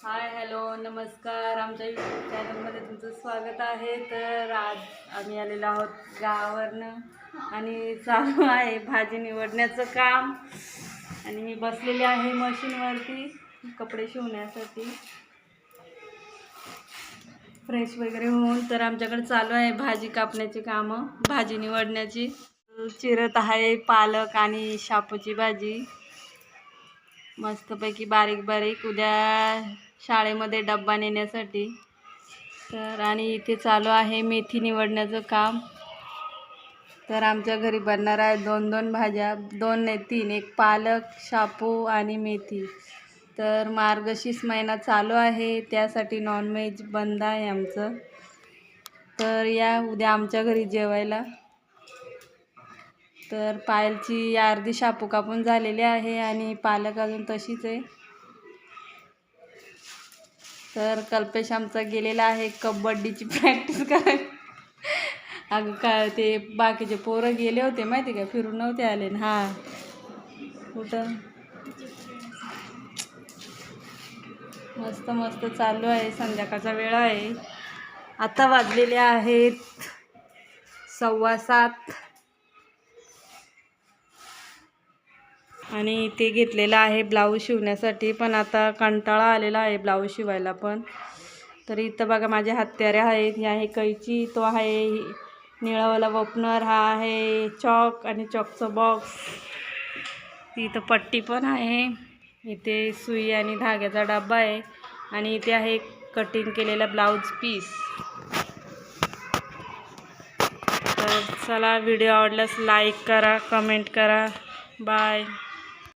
Hi hello नमस्कार, आमच्या YouTube चॅनलमध्ये तुमचं स्वागत आहे। तर आज आम्ही आलेलो आहोत गावावरनं आणि चालू आहे भाजी निवडण्याचं काम। आणि मी बसलेली आहे मशीनवरती कपडे शिवण्यासाठी, फ्रेश वगैरे होऊन। तर आमच्याकडे चालू आहे भाजी कापण्याची कामं, भाजी निवडण्याची। चिरत आहे पालक आणि शापूची भाजी, मस्तपैकी बारीक बारीक, उद्या शाळेमध्ये डब्बा नेण्यासाठी। तर आणि इथे चालू आहे मेथी निवडण्याचं काम। तर आमच्या घरी बनणार आहे दोन भाज्या, दोन नाही तीन, एक पालक, शापू आणि मेथी। तर मार्गशीर्ष महिना चालू आहे, त्यासाठी नॉनव्हेज बंद आहे आमचं। तर या उद्या आमच्या घरी जेवायला। तर पायलची अर्धी शापू कापून झालेली आहे आणि पालक अजून तशीच आहे। तर कल्पेश आमचा गेलेला आहे कबड्डीची प्रॅक्टिस करायला। अगं काय ते बाकीचे पोरं गेले होते माहिती का, फिरून नव्हते आले ना। हां कुठं मस्त मस्त चालू आहे, संध्याकाळचा वेळ आहे। आता वाजलेले आहेत 7:15 आणि ते घेतलेलं आहे ब्लाऊज शिवण्यासाठी, पण आता कंटाळा आलेला आहे ब्लाऊज शिवायला पण। तर इथं बघा माझे हत्यारे आहेत, ही आहे कैची, तो आहे निळावाला वपनर, हा आहे चॉक आणि चॉकचं बॉक्स, इथं पट्टी पण आहे, इथे सुई आणि धाग्याचा डब्बा आहे आणि इथे आहे कटिंग केलेला ब्लाऊज पीस। तर चला, व्हिडिओ आवडल्यास लाईक करा, कमेंट करा, बाय।